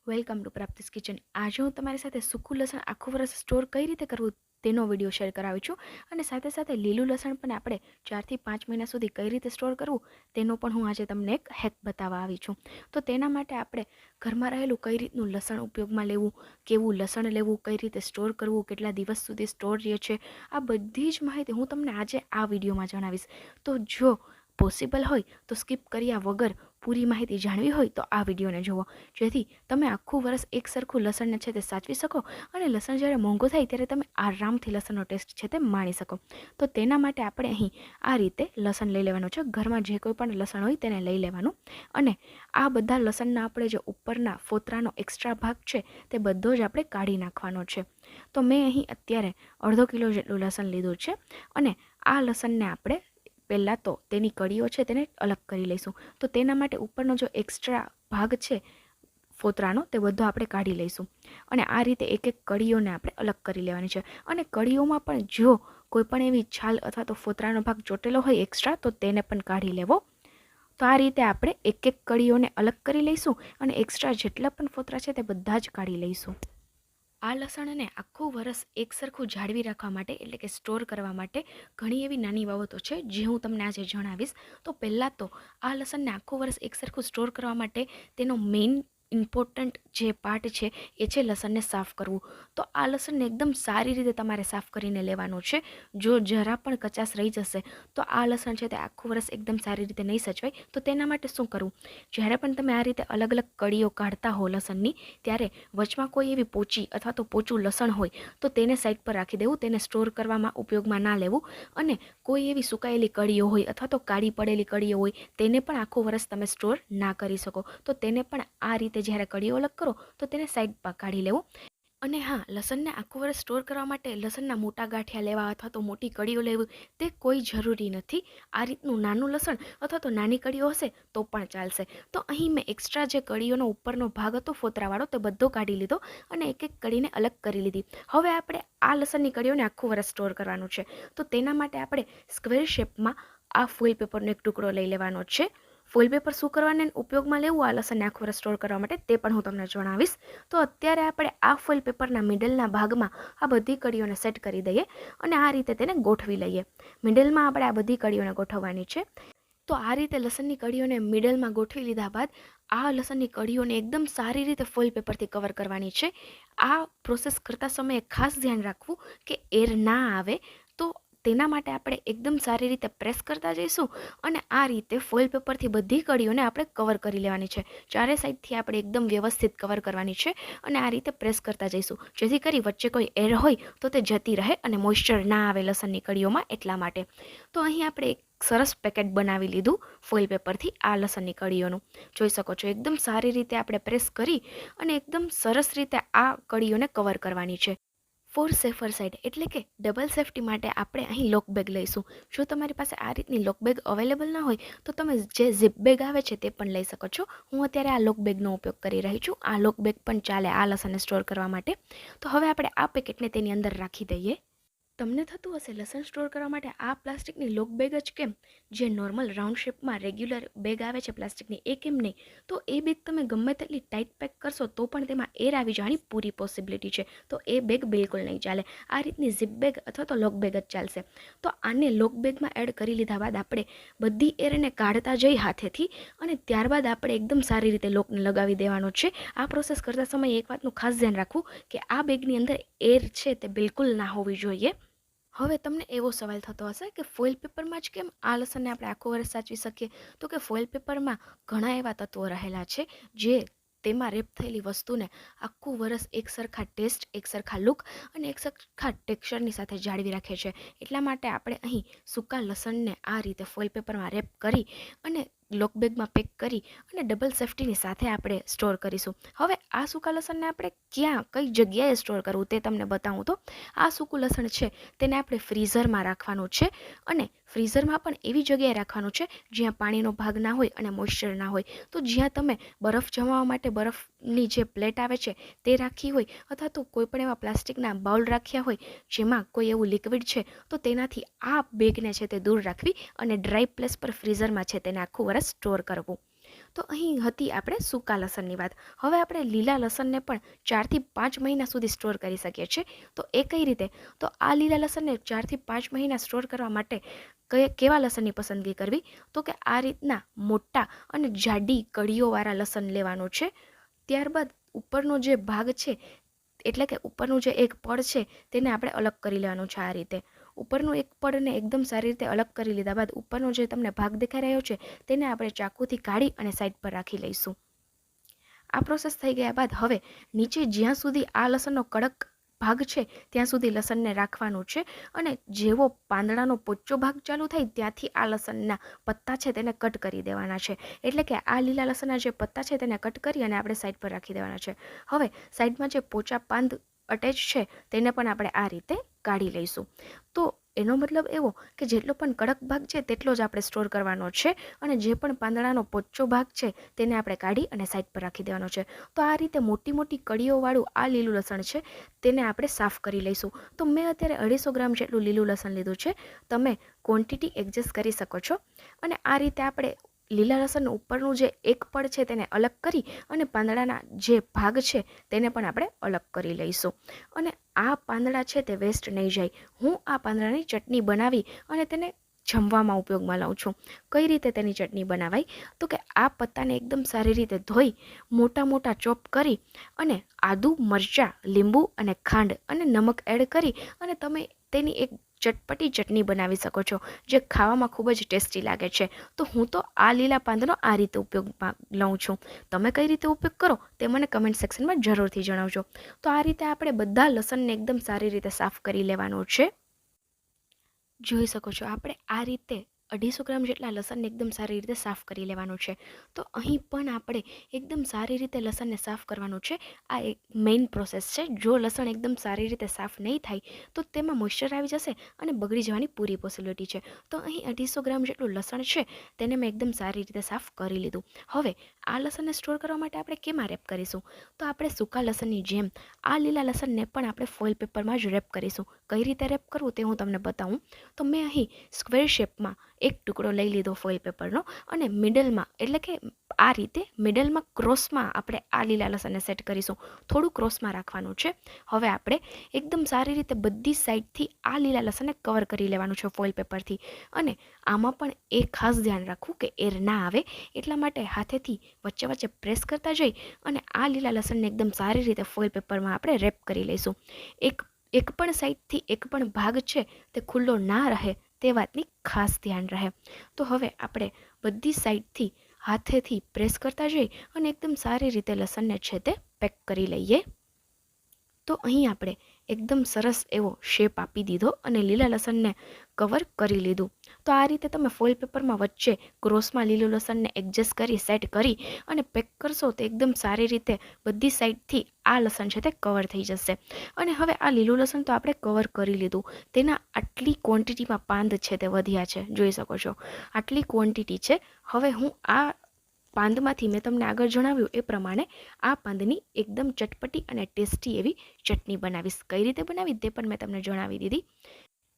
Welcome to પ્રાપ્તિસ kitchen. આજે હું તમારી સાથે સૂકું લસણ આખું વર્ષ સ્ટોર કઈ રીતે કરવું તેનો વિડીયો શેર કરાવી છું, અને સાથે સાથે લીલું લસણ પણ આપણે 4 થી 5 મહિના સુધી કઈ રીતે સ્ટોર કરવું તેનો પણ હું આજે તમને એક હેક બતાવવા આવી છું. તો તેના માટે આપણે ઘરમાં રહેલું કઈ રીતનું લસણ ઉપયોગમાં લેવું, કેવું લસણ લેવું, કઈ રીતે સ્ટોર કરવું, કેટલા દિવસ સુધી સ્ટોર રહે છે, આ બધી જ માહિતી હું તમને આજે આ વિડીયોમાં જણાવીશ. તો જો પોસિબલ હોય તો સ્કીપ કર્યા વગર પૂરી માહિતી જાણવી હોય તો આ વિડીયોને જુઓ, જેથી તમે આખું વર્ષ એક સરખું લસણને છે તે સાચવી શકો અને લસણ જ્યારે મોંઘું થાય ત્યારે તમે આરામથી લસણનો ટેસ્ટ છે તે માણી શકો. તો તેના માટે આપણે અહીં આ રીતે લસણ લઈ લેવાનું છે. ઘરમાં જે કોઈ પણ લસણ હોય તેને લઈ લેવાનું, અને આ બધા લસણના આપણે જે ઉપરના ફોતરાનો એક્સ્ટ્રા ભાગ છે તે બધો જ આપણે કાઢી નાખવાનો છે. તો મેં અહીં અત્યારે 1/2 કિલો જેટલું લસણ લીધું છે, અને આ લસણને આપણે પહેલાં તો તેની કળીઓ છે તેને અલગ કરી લઈશું. તો તેના માટે ઉપરનો જો એક્સ્ટ્રા ભાગ છે ફોતરાનો તે બધો આપણે કાઢી લઈશું, અને આ રીતે એક એક કળીઓને આપણે અલગ કરી લેવાની છે. અને કળીઓમાં પણ જો કોઈ પણ એવી છાલ અથવા તો ફોતરાનો ભાગ ચોટેલો હોય એક્સ્ટ્રા તો તેને પણ કાઢી લેવો. તો આ રીતે આપણે એક એક કળીઓને અલગ કરી લઈશું, અને એક્સ્ટ્રા જેટલા પણ ફોતરા છે તે બધા જ કાઢી લઈશું. આ લસણને આખું વરસ એક સરખું જાળવી રાખવા માટે, એટલે કે સ્ટોર કરવા માટે ઘણી એવી નાની બાબતો છે જે હું તમને આજે જણાવીશ. તો પહેલાં તો આ લસણને આખું વરસ એક સરખું સ્ટોર કરવા માટે તેનો મેઇન ઇમ્પોર્ટન્ટ જે પાર્ટ છે એ છે લસણને સાફ કરવું. તો આ લસણને એકદમ સારી રીતે તમારે સાફ કરીને લેવાનું છે. જો જરા પણ કચાશ રહી જશે તો આ લસણ છે તે આખું વરસ એકદમ સારી રીતે નહીં સચવાય. તો તેના માટે શું કરવું, જ્યારે પણ તમે આ રીતે અલગ અલગ કળીઓ કાઢતા હો લસણની, ત્યારે વચમાં કોઈ એવી પોચી અથવા તો પોચું લસણ હોય તો તેને સાઈડ પર રાખી દેવું, તેને સ્ટોર કરવામાં ઉપયોગમાં ના લેવું. અને કોઈ એવી સુકાયેલી કળીઓ હોય અથવા તો કાળી પડેલી કળીઓ હોય તેને પણ આખું વરસ તમે સ્ટોર ના કરી શકો. તો તેને પણ આ રીતે જ્યારે કળીઓ અલગ કરો તો તેને સાઈડ પર કાઢી લેવું. અને હા, લસણને આખું વર્ષ સ્ટોર કરવા માટે લસણના મોટા ગાંઠિયા લેવા અથવા તો મોટી કળીઓ લેવી તે કોઈ જરૂરી નથી. આ રીતનું નાનું લસણ અથવા તો નાની કળીઓ હશે તો પણ ચાલશે. તો અહીં મેં એક્સ્ટ્રા જે કળીઓનો ઉપરનો ભાગ હતો ફોતરાવાળો તે બધો કાઢી લીધો અને એક એક કળીને અલગ કરી લીધી. હવે આપણે આ લસણની કળીઓને આખું વર્ષ સ્ટોર કરવાનું છે. તો તેના માટે આપણે સ્ક્વેર શેપમાં આ ફોઇલ પેપરનો એક ટુકડો લઈ લેવાનો છે. ફોઇલ પેપર શું કરવાને ઉપયોગમાં લેવું આ લસણને આખું વર્ષ સ્ટોર કરવા માટે તે પણ હું તમને જણાવીશ. તો અત્યારે આપણે આ ફોઇલ પેપરના મિડલના ભાગમાં આ બધી કળીઓને સેટ કરી દઈએ અને આ રીતે તેને ગોઠવી લઈએ. મિડલમાં આપણે આ બધી કળીઓને ગોઠવવાની છે. તો આ રીતે લસણની કળીઓને મિડલમાં ગોઠવી લીધા બાદ આ લસણની કળીઓને એકદમ સારી રીતે ફોઇલ પેપરથી કવર કરવાની છે. આ પ્રોસેસ કરતા સમયે ખાસ ધ્યાન રાખવું કે એર ના આવે. તો તેના માટે આપણે એકદમ સારી રીતે પ્રેસ કરતા જઈશું અને આ રીતે ફોઇલ પેપરથી બધી કળીઓને આપણે કવર કરી લેવાની છે. ચારે સાઈડથી આપણે એકદમ વ્યવસ્થિત કવર કરવાની છે અને આ રીતે પ્રેસ કરતા જઈશું, જેથી કરી વચ્ચે કોઈ એર હોય તો તે જતી રહે અને મોઇશ્ચર ના આવે લસણની કળીઓમાં, એટલા માટે. તો અહીં આપણે એક સરસ પેકેટ બનાવી લીધું ફોઇલ પેપરથી આ લસણની કળીઓનું. જોઈ શકો છો એકદમ સારી રીતે આપણે પ્રેસ કરી અને એકદમ સરસ રીતે આ કળીઓને કવર કરવાની છે. ફોર સેફર સાઇડ એટલે કે ડબલ સેફટી માટે આપણે અહીં લોક બેગ લઈશું. જો તમારી પાસે આ રીતની લોક બેગ અવેલેબલ ના હોય તો તમે જે ઝીપ બેગ આવે છે તે પણ લઈ શકો છો. હું અત્યારે આ લોક બેગનો ઉપયોગ કરી રહી છું. આ લોક બેગ પણ ચાલે આ લસણને સ્ટોર કરવા માટે. તો હવે આપણે આ પેકેટને તેની અંદર રાખી દઈએ. તમને થતું હશે લસણ સ્ટોર કરવા માટે આ પ્લાસ્ટિકની લોક બેગ જ કેમ, જે નોર્મલ રાઉન્ડ શેપમાં રેગ્યુલર બેગ આવે છે પ્લાસ્ટિકની એ કેમ નહીં? તો એ બેગ તમે ગમે તેટલી ટાઈટ પેક કરશો તો પણ તેમાં એર આવી જવાની પૂરી પોસિબિલિટી છે. તો એ બેગ બિલકુલ નહીં ચાલે. આ રીતની ઝીપ બેગ અથવા તો લોક બેગ જ ચાલશે. તો આને લોક બેગમાં એડ કરી લીધા બાદ આપણે બધી એરને કાઢતા જઈ હાથેથી, અને ત્યારબાદ આપણે એકદમ સારી રીતે લોકને લગાવી દેવાનો છે. આ પ્રોસેસ કરતા સમયે એક વાતનું ખાસ ધ્યાન રાખવું કે આ બેગની અંદર એર છે તે બિલકુલ ના હોવી જોઈએ. હવે તમને એવો સવાલ થતો હશે કે ફોઇલ પેપરમાં જ કેમ આ લસણને આપણે આખું વર્ષ સાચવી શકીએ? તો કે ફોઇલ પેપરમાં ઘણા એવા તત્વો રહેલા છે જે તેમાં રેપ થયેલી વસ્તુને આખું વર્ષ એક સરખા ટેસ્ટ, એક સરખા લુક અને એક સરખા ટેક્સચરની સાથે જાળવી રાખે છે. એટલા માટે આપણે અહીં સૂકા લસણને આ રીતે ફોઇલ પેપરમાં રેપ કરી અને લોક બેગમાં પેક કરી અને ડબલ સેફટીની સાથે આપણે સ્ટોર કરીશું. હવે આ સૂકા લસણને આપણે ક્યાં, કઈ જગ્યાએ સ્ટોર કરવું તે તમને બતાવું. તો આ સૂકું લસણ છે તેને આપણે ફ્રીઝરમાં રાખવાનું છે, અને ફ્રીઝરમાં પણ એવી જગ્યાએ રાખવાનું છે જ્યાં પાણીનો ભાગ ના હોય અને મોઇશ્ચર ના હોય. તો જ્યાં તમે બરફ જમાવવા માટે બરફની જે પ્લેટ આવે છે તે રાખી હોય, અથવા તો કોઈ પણ એવા પ્લાસ્ટિકના બાઉલ રાખ્યા હોય જેમાં કોઈ એવું લિક્વિડ છે, તો તેનાથી આ બેગને છે તે દૂર રાખવી અને ડ્રાય પ્લેસ પર ફ્રીઝરમાં છે તેને આખું વર્ષ સ્ટોર કરવું. તો અહીં હતી આપણે સૂકા લસણની વાત. હવે આપણે લીલા લસણને પણ 4 થી 5 મહિના સુધી સ્ટોર કરી શકીએ છીએ. તો એ કઈ રીતે? તો આ લીલા લસણને 4 થી 5 મહિના સ્ટોર કરવા માટે કેવા લસણની પસંદગી કરવી? તો કે આ રીતના મોટા અને જાડી કળીઓવાળા લસણ લેવાનું છે. ત્યારબાદ ઉપરનો જે ભાગ છે, એટલે કે ઉપરનું જે એક પડ છે તેને આપણે અલગ કરી લેવાનું છે. આ રીતે ઉપરનું એક પડને એકદમ સારી રીતે અલગ કરી લીધા બાદ ઉપરનો જે તમને ભાગ દેખાઈ રહ્યો છે તેને આપણે ચાકુથી કાઢી અને સાઈડ પર રાખી લઈશું. આ પ્રોસેસ થઈ ગયા બાદ હવે નીચે જ્યાં સુધી આ લસણનો કડક ભાગ છે ત્યાં સુધી લસણને રાખવાનું છે, અને જેવો પાંદડાનો પોચો ભાગ ચાલુ થાય ત્યાંથી આ લસણના પત્તા છે તેને કટ કરી દેવાના છે. એટલે કે આ લીલા લસણના જે પત્તા છે તેને કટ કરી અને આપણે સાઈડ પર રાખી દેવાના છે. હવે સાઈડમાં જે પોચા પાંદ અટેચ છે તેને પણ આપણે આ રીતે કાઢી લઈશું. તો એનો મતલબ એવો કે જેટલો પણ કડક ભાગ છે તેટલો જ આપણે સ્ટોર કરવાનો છે, અને જે પણ પાંદડાનો પોચો ભાગ છે તેને આપણે કાઢી અને સાઈડ પર રાખી દેવાનો છે. તો આ રીતે મોટી મોટી કળીઓવાળું આ લીલું લસણ છે તેને આપણે સાફ કરી લઈશું. તો મેં અત્યારે 250 ગ્રામ જેટલું લીલું લસણ લીધું છે. તમે ક્વોન્ટિટી એડજસ્ટ કરી શકો છો. અને આ રીતે આપણે લીલા લસણનું ઉપરનું જે એક પડ છે તેને અલગ કરી અને પાંદડાના જે ભાગ છે તેને પણ આપણે અલગ કરી લઈશું. અને આ પાંદડા છે તે વેસ્ટ નહીં જાય. હું આ પાંદડાની ચટણી બનાવી અને તેને જમવામાં ઉપયોગમાં લઉં છું. કઈ રીતે તેની ચટણી બનાવાય? તો કે આ પત્તાને એકદમ સારી રીતે ધોઈ મોટા મોટા ચોપ કરી અને આદુ, મરચાં, લીંબુ અને ખાંડ અને નમક એડ કરી અને તમે તેની એક ચટપટી ચટણી બનાવી શકો છો, જે ખાવામાં ખૂબ જ ટેસ્ટી લાગે છે. તો હું તો આ લીલા પાંદનો આ રીતે ઉપયોગમાં લઉં છું. તમે કઈ રીતે ઉપયોગ કરો તે મને કમેન્ટ સેક્શનમાં જરૂરથી જણાવજો. તો આ રીતે આપણે બધા લસણને એકદમ સારી રીતે સાફ કરી લેવાનું છે. જોઈ શકો છો આપણે આ રીતે 250 ગ્રામ જેટલા લસણને એકદમ સારી રીતે સાફ કરી લેવાનું છે. તો અહીં પણ આપણે એકદમ સારી રીતે લસણને સાફ કરવાનું છે. આ એક મેઇન પ્રોસેસ છે. જો લસણ એકદમ સારી રીતે સાફ નહીં થાય તો તેમાં મોઇશ્ચર આવી જશે અને બગડી જવાની પૂરી પોસિબિલિટી છે. તો અહીં 250 ગ્રામ જેટલું લસણ છે તેને મેં એકદમ સારી રીતે સાફ કરી લીધું. હવે આ લસણને સ્ટોર કરવા માટે આપણે કેમાં રેપ કરીશું? તો આપણે સૂકા લસણની જેમ આ લીલા લસણને પણ આપણે ફોઇલ પેપરમાં જ રેપ કરીશું. કઈ રીતે રેપ કરવું તે હું તમને બતાવું. તો મેં અહીં સ્ક્વેર શેપમાં એક ટુકડો લઈ લીધો ફોઇલ પેપરનો, અને મિડલમાં, એટલે કે આ રીતે મિડલમાં ક્રોસમાં આપણે આ લીલા લસણને સેટ કરીશું. થોડું ક્રોસમાં રાખવાનું છે. હવે આપણે એકદમ સારી રીતે બધી સાઈડથી આ લીલા લસણને કવર કરી લેવાનું છે ફોઇલ પેપરથી. અને આમાં પણ એ ખાસ ધ્યાન રાખવું કે એર ના આવે, એટલા માટે હાથેથી વચ્ચે વચ્ચે પ્રેસ કરતા જઈ અને આ લીલા લસણને એકદમ સારી રીતે ફોઇલ પેપરમાં આપણે રેપ કરી લઈશું. એક પણ સાઈડથી એક પણ ભાગ છે તે ખુલ્લો ના રહે તે વાતની ખાસ ધ્યાન રહે. તો હવે આપણે બધી સાઈડથી હાથેથી પ્રેસ કરતા જઈ અને એકદમ સારી રીતે લસણને છે તે પેક કરી લઈએ. તો અહીં આપણે એકદમ સરસ એવો શેપ આપી દીધો અને લીલા લસણને કવર કરી લીધું. તો આ રીતે તમે ફોઇલ પેપરમાં વચ્ચે ક્રોસમાં લીલું લસણને એડજસ્ટ કરી સેટ કરી અને પેક કરશો તો એકદમ સારી રીતે બધી સાઈડથી આ લસણ છે તે કવર થઈ જશે. અને હવે આ લીલું લસણ તો આપણે કવર કરી લીધું. તેના આટલી ક્વોન્ટિટીમાં પાંદ છે તે વધ્યા છે, જોઈ શકો છો આટલી ક્વોન્ટિટી છે. હવે હું આ પાંદમાંથી મેં તમને આગળ જણાવ્યું એ પ્રમાણે આ પાંદની એકદમ ચટપટી અને ટેસ્ટી એવી ચટણી બનાવીશ. કઈ રીતે બનાવી તે પણ મેં તમને જણાવી દીધી.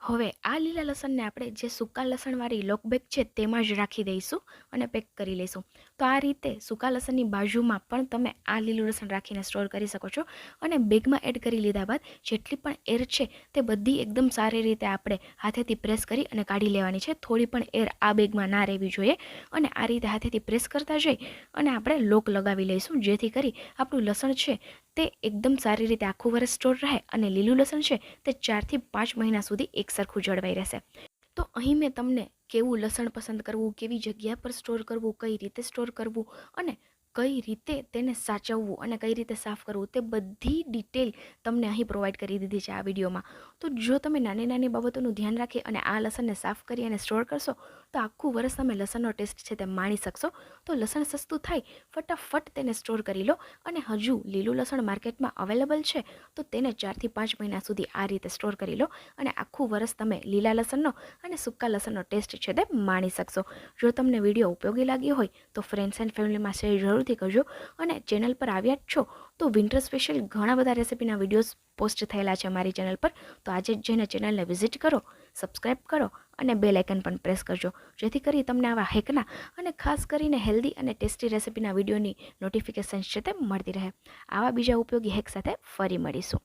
હવે આ લીલા લસણને આપણે જે સૂકા લસણવાળી લોક બેગ છે તેમાં જ રાખી દઈશું અને પેક કરી લઈશું. તો આ રીતે સૂકા લસણની બાજુમાં પણ તમે આ લીલું લસણ રાખીને સ્ટોર કરી શકો છો. અને બેગમાં એડ કરી લીધા બાદ જેટલી પણ એર છે તે બધી એકદમ સારી રીતે આપણે હાથેથી પ્રેસ કરી અને કાઢી લેવાની છે. થોડી પણ એર આ બેગમાં ના રહેવી જોઈએ. અને આ રીતે હાથેથી પ્રેસ કરતા જઈ અને આપણે લોક લગાવી લઈશું, જેથી કરી આપણું લસણ છે તે એકદમ સારી રીતે આખું વર્ષ સ્ટોર રહે અને લીલું લસણ છે તે 4 થી 5 મહિના સુધી એકસરખું જળવાઈ રહેશે. તો અહીં મેં તમને કેવું લસણ પસંદ કરવું, કેવી જગ્યા પર સ્ટોર કરવું, કઈ રીતે સ્ટોર કરવું અને કઈ રીતે તેને સાચવવું અને કઈ રીતે સાફ કરવું તે બધી ડિટેલ તમને અહીં પ્રોવાઈડ કરી દીધી છે આ વિડીયોમાં. તો જો તમે નાની નાની બાબતોનું ધ્યાન રાખી અને આ લસણને સાફ કરી અને સ્ટોર કરશો તો આખું વર્ષ તમે લસણનો ટેસ્ટ છે તે માણી શકશો. તો લસણ સસ્તું થાય ફટાફટ તેને સ્ટોર કરી લો. અને હજુ લીલું લસણ માર્કેટમાં અવેલેબલ છે તો તેને 4 થી 5 મહિના સુધી આ રીતે સ્ટોર કરી લો અને આખું વર્ષ તમે લીલા લસણનો અને સૂકા લસણનો ટેસ્ટ છે તે માણી શકશો. જો તમને વિડીયો ઉપયોગી લાગ્યો હોય તો ફ્રેન્ડ્સ એન્ડ ફેમિલીમાં શેર જરૂરથી કરજો. અને ચેનલ પર આવ્યા જ છો તો વિન્ટર સ્પેશિયલ ઘણા બધા રેસિપીના વિડીયોઝ પોસ્ટ થયેલા છે મારી ચેનલ પર. તો આજે જ જઈને ચેનલને વિઝિટ કરો, સબસ્ક્રાઈબ કરો અને બેલ આઇકન પણ પ્રેસ કરજો, જેથી કરી તમને આવા હેકના અને ખાસ કરીને હેલ્ધી અને ટેસ્ટી રેસિપીના વિડીયોની નોટિફિકેશન છે તે મળતી રહે. આવા બીજા ઉપયોગી હેક સાથે ફરી મળીશું.